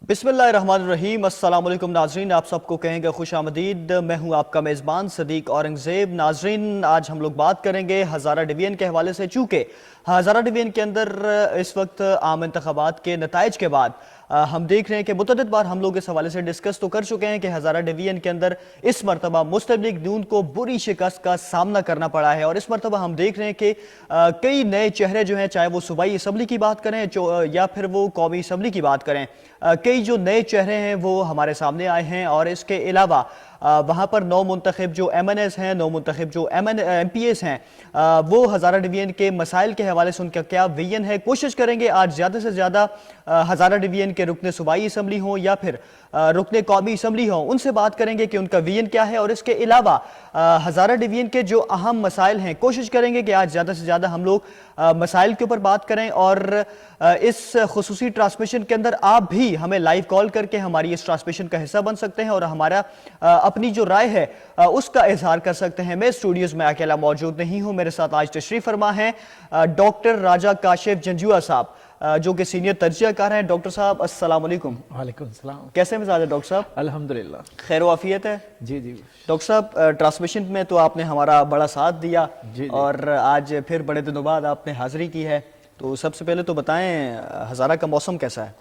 बिस्मिल्लाहिर्रहमानिर्रहीम। अस्सलाम वालेकुम नाजरीन, आप सबको कहेंगे खुश आमदीद। मैं हूं आपका मेज़बान सदीक औरंगज़ेब। नाजरीन, आज हम लोग बात करेंगे हज़ारा डिवीज़न के हवाले से। चूँकि हज़ारा डिवीज़न के अंदर इस वक्त आम इंतखाबात के नताइज के बाद हम देख रहे हैं कि मुतअद्दिद बार हम लोग इस हवाले से डिस्कस तो कर चुके हैं कि हज़ारा डिवीज़न के अंदर इस मरतबा मुस्लिम लीग नून को बुरी शिकस्त का सामना करना पड़ा है। और इस मरतबा हम देख रहे हैं कि कई नए चेहरे जो हैं, चाहे वो सूबाई असम्बली की बात करें या फिर वो कौमी असम्बली की बात करें, कई जो नए चेहरे हैं वो हमारे सामने आए हैं। और इसके अलावा वहाँ पर नौ मुंतखब जो MNAs हैं, नौ मुंतखब जो MPAs हैं, वो हज़ारा डिवीज़न के मसाइल के हवाले से उनका क्या विजन है, कोशिश करेंगे आज ज़्यादा से ज़्यादा हज़ारा डिवीज़न के रुकने सूबाई असम्बली हों या फिर रुकने कौमी असम्बली हों, उनसे बात करेंगे कि उनका विजन क्या है। और इसके अलावा हज़ारा डिवीज़न के जो अहम मसाइल हैं, कोशिश करेंगे कि आज ज़्यादा से ज़्यादा हम लोग मसाइल के ऊपर बात करें। और इस खुसूसी ट्रांसमिशन के अंदर आप भी हमें लाइव कॉल करके हमारी इस ट्रांसमिशन का हिस्सा बन सकते हैं और हमारा अपनी जो राय है उसका इजहार कर सकते हैं। मैं स्टूडियोज़ में अकेला मौजूद नहीं हूँ, मेरे साथ आज तशरीफ़ फरमा है डॉक्टर राजा काशिफ जंजुआ साहब, जो कि सीनियर तजज़ियाकार हैं। डॉक्टर साहब अस्सलाम वालेकुम। वालेकुम सलाम। कैसे मिजाज है डॉक्टर साहब? अल्हम्दुलिल्लाह, खैर वाफियत है? जी जी। डॉक्टर साहब, ट्रांसमिशन में तो आपने हमारा बड़ा साथ दिया जी। और आज फिर बड़े दिनों बाद आपने हाजिरी की है, तो सबसे पहले तो बताएं हज़ारा का मौसम कैसा है?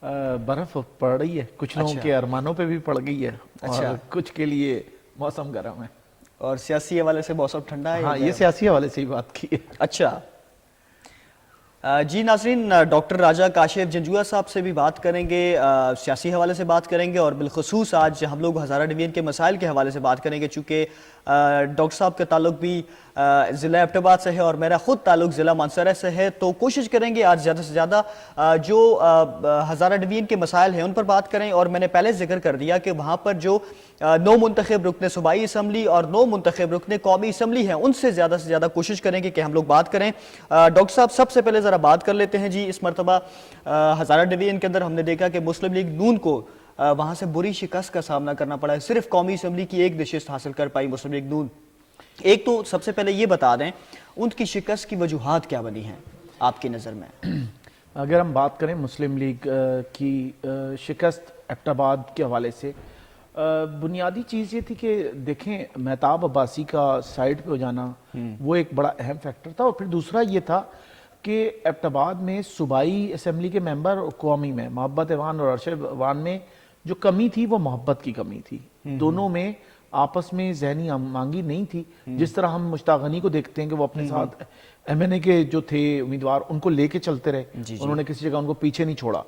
बर्फ पड़ रही है, कुछ लोगों के अरमानों पे भी पड़ गई है। अच्छा। और कुछ के लिए मौसम गर्म है। और सियासी हवाले से मौसम ठंडा है? हाँ, ये सियासी हवाले से ही बात की है। अच्छा जी नाज़रीन, डॉक्टर राजा काशिफ जंजुआ साहब से भी बात करेंगे, सियासी हवाले से बात करेंगे और बिलखुसूस आज हम लोग हज़ारा डिवीज़न के मसाइल के हवाले से बात करेंगे। चूँकि डॉक्टर साहब का ताल्लुक भी ज़िला एबटाबाद से है और मेरा ख़ुद ताल्लुक ज़िला मानसरा से है, तो कोशिश करेंगे आज ज़्यादा से ज़्यादा जो हज़ारा डिवीज़न के मसाइल हैं उन पर बात करें। और मैंने पहले जिक्र कर दिया कि वहाँ पर जो 9 मुंतखब रुकने सूबाई असम्बली और 9 मुंतखब रुकने कौमी असम्बली हैं, उनसे ज़्यादा से ज़्यादा कोशिश करेंगे कि हम लोग बात करें। डॉक्टर साहब, सबसे पहले ज़रा बात कर लेते हैं जी, इस मरतबा हज़ारा डिवीज़न के अंदर हमने देखा कि मुस्लिम लीग नून को वहाँ से बुरी शिकस्त का सामना करना पड़ा है। सिर्फ कौमी असम्बली की एक नशिस्त हासिल कर पाई मुस्लिम लीग नून। एक तो सबसे पहले ये बता दें उनकी शिकस्त की वजूहात क्या बनी हैं आपकी नज़र में? अगर हम बात करें मुस्लिम लीग की शिकस्त एबटाबाद के हवाले से, बुनियादी चीज़ ये थी कि देखें, महताब अब्बासी का साइड पे हो जाना वो एक बड़ा अहम फैक्टर था। और फिर दूसरा ये था कि एबटाबाद में सूबाई असम्बली के मेंबर और कौमी में मोहब्बत ऐवान और अरशद ऐवान में जो कमी थी वो मोहब्बत की कमी थी। दोनों में आपस में जहनी मांगी नहीं थी। जिस तरह हम मुश्ताक गनी को देखते हैं कि वो अपने साथ MNA के जो थे उम्मीदवार उनको लेके चलते रहे, उन्होंने किसी जगह उनको पीछे नहीं छोड़ा।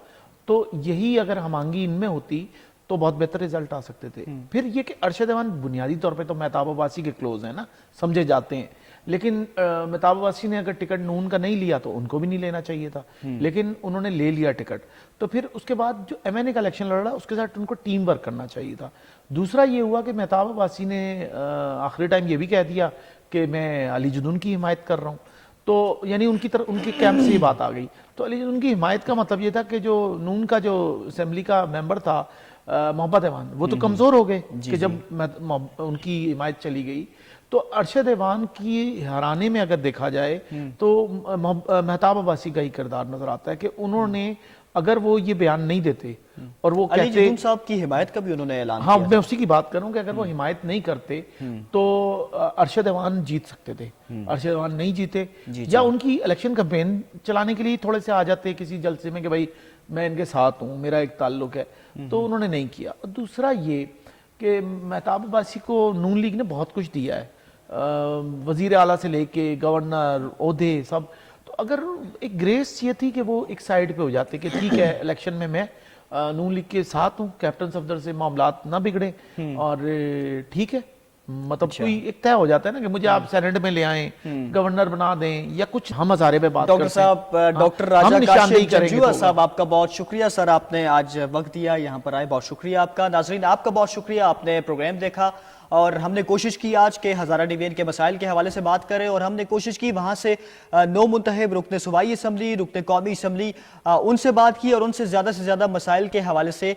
तो यही अगर हमांगी इनमें होती तो बहुत बेहतर रिजल्ट आ सकते थे। फिर ये कि अरशद ऐवान बुनियादी तौर पे तो महताब अब्बासी के क्लोज है ना, समझे जाते हैं, लेकिन महताब अब्बासी ने अगर टिकट नून का नहीं लिया तो उनको भी नहीं लेना चाहिए था, लेकिन उन्होंने ले लिया टिकट। तो फिर उसके बाद जो MNA का इलेक्शन लड़ रहा उसके साथ उनको टीम वर्क करना चाहिए था। दूसरा ये हुआ कि महताब अब्बासी ने आखिरी टाइम ये भी कह दिया कि मैं अली जुनून की हिमायत कर रहा हूँ, तो यानी उनकी तरफ उनके कैंप से ये बात आ गई। तो अली जुनून की हिमायत का मतलब ये था कि जो नून का जो असेंबली का मेंबर था मोहब्बत ऐवान, वो तो कमजोर हो गए कि जब उनकी हिमायत चली गई। तो अरशद ऐवान की हराने में अगर देखा जाए तो महताब अब्बासी का ही किरदार नजर आता है कि उन्होंने अगर वो ये बयान नहीं देते और वो अली कहते जुनून साहब की हिमायत का भी उन्होंने ऐलान हाँ, किया। मैं उसी की बात करूं कि अगर वो हिमायत नहीं करते तो अरशद ऐवान जीत सकते थे। अरशद ऐवान नहीं जीते, या उनकी इलेक्शन कैंपेन चलाने के लिए थोड़े से आ जाते किसी जलसे में कि भाई मैं इनके साथ हूं, मेरा एक ताल्लुक है, तो उन्होंने नहीं किया। दूसरा ये कि महताब अब्बासी को नून लीग ने बहुत कुछ दिया है, वजीर आला से लेके गवर्नर, ओहदे सब। तो अगर एक ग्रेस ये थी कि वो एक साइड पे हो जाते कि ठीक है इलेक्शन में मैं नून लीग के साथ हूँ, कैप्टन सफदर से मामलात ना बिगड़े और ठीक है, मतलब कोई एक तय हो जाता है ना कि मुझे आप सेनेट में ले आएं, गवर्नर बना दें या कुछ, हम हजारे पे बात डॉक्टर साहब, डॉक्टर राजा काशिफ जंजुआ साहब, आपका बहुत शुक्रिया सर, आपने आज वक्त दिया, यहाँ पर आए, बहुत शुक्रिया आपका। नाजरीन, आपका बहुत शुक्रिया, आपने प्रोग्राम देखा اور ہم نے کوشش کی آج کے ہزارہ ڈویژن کے مسائل کے حوالے سے بات کریں، اور ہم نے کوشش کی وہاں سے نو منتخب رکن صوبائی اسمبلی، رکن قومی اسمبلی، ان سے بات کی اور ان سے زیادہ مسائل کے حوالے سے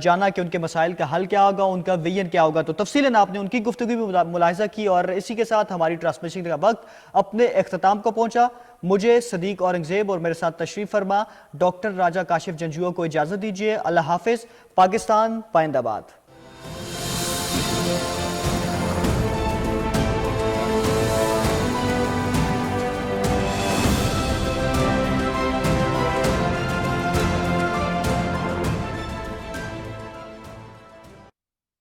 جانا کہ ان کے مسائل کا حل کیا ہوگا، ان کا ویژن کیا ہوگا۔ تو تفصیلاً آپ نے ان کی گفتگو بھی ملاحظہ کی، اور اسی کے ساتھ ہماری ٹرانسمیشن کا وقت اپنے اختتام کو پہنچا۔ مجھے صدیق اورنگزیب اور میرے ساتھ تشریف فرما ڈاکٹر راجہ کاشف جنجوعہ کو اجازت دیجیے۔ اللہ حافظ۔ پاکستان پائند آباد۔